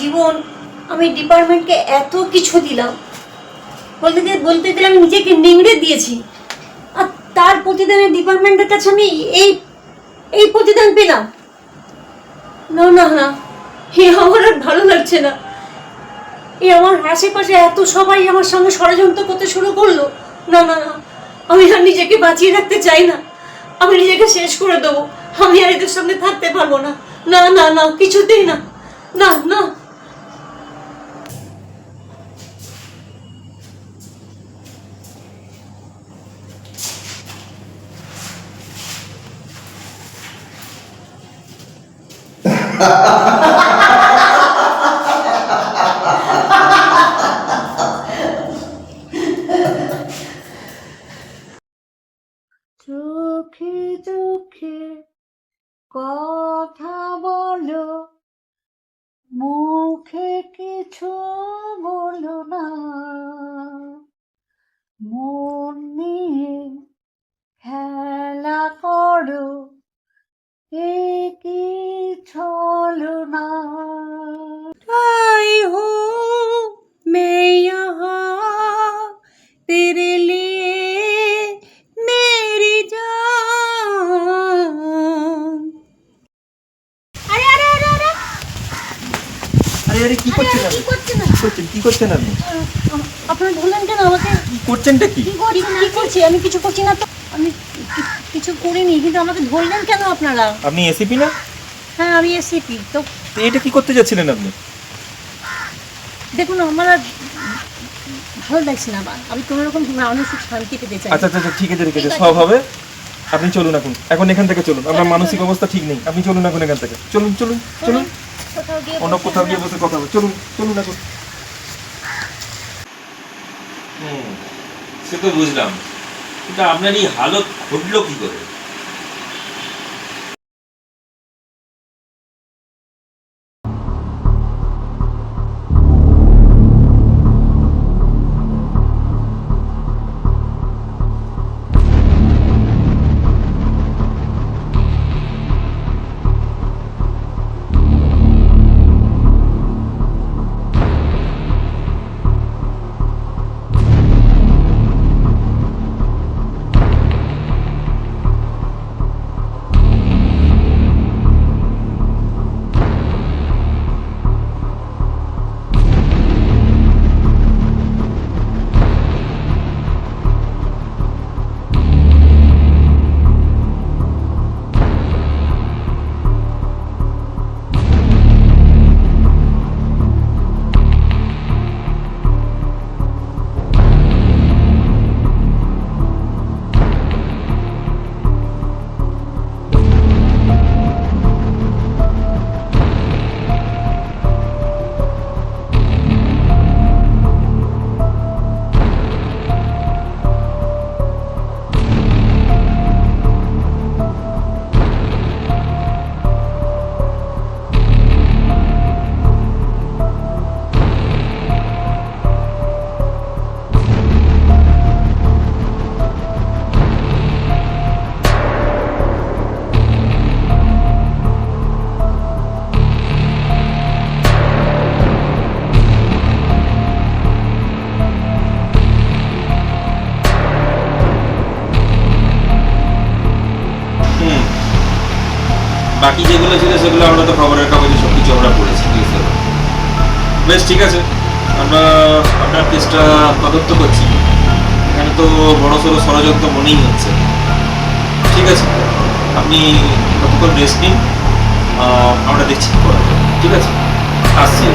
জীবন, আমি ডিপার্টমেন্টকে এত কিছু দিলাম, বলতে গেলে আমি নিজেকে নিংড়ে দিয়েছি, আর তার প্রতিদানে ডিপার্টমেন্টের কাছে আমি এই এই প্রতিদান পেলাম। না না না, এ আমার আর ভালো লাগছে না। এই আমার আশেপাশে এত সবাই আমার সঙ্গে ষড়যন্ত্র করতে শুরু করলো। না না না, আমি আর নিজেকে বাঁচিয়ে রাখতে চাই না, আমি নিজেকে শেষ করে দেবো। আমি আর এদের সঙ্গে থাকতে পারবো না। না না না, কিছুতেই না। না না। চোখে চোখে কথা বলো, মুখে কিছু বলো না, মন নিয়ে খেলা করো, এ কি চলো না। आई हूँ मैं यहाँ तेरे लिए मेरी जान। अरे अरे अरे अरे আরে আরে কি করছেন আপনি? কি করছেন আপনি? আপনারা বললেন কেন আমাকে? কি করছেনটা কি? কি করছি? আমি কিছু করছি না তো। আমি কিছু করিনি, কিন্তু আমাকে ধরলেন কেন আপনারা? আপনি এসিপি না? হ্যাঁ, আমি এসিপি। তো তো এটা কি করতে যাচ্ছিলেন আপনি? দেখুন, আমার আর ভালো লাগছে না। আমি কোনো রকম মানসিক শান্তি পেতে চাই। আচ্ছা আচ্ছা ঠিক আছে সব হবে। আপনি চলুন এখন এখান থেকে চলুন। আপনার মানসিক অবস্থা ঠিক নেই, আপনি চলুন এখন এখান থেকে। চলুন চলুন চলুন, অন্য কোথাও গিয়ে বসে কথা হবে। চলুন চলুন এখন। সে তো বুঝলাম, কিন্তু আপনার এই হালত ঘটলো কি করে? বাকি যেগুলো ছিল সেগুলো আমরা তো খবরের কাগজে সব কিছু আমরা পড়েছি। বেশ ঠিক আছে, আমরা আপনার কেসটা তদন্ত করছি। এখানে তো বড় সড়ো ষড়যন্ত্র মনেই হচ্ছে। ঠিক আছে, আপনি কতক্ষণ রেস্ট নিন, আমরা দেখছি। ঠিক আছে, আসছি।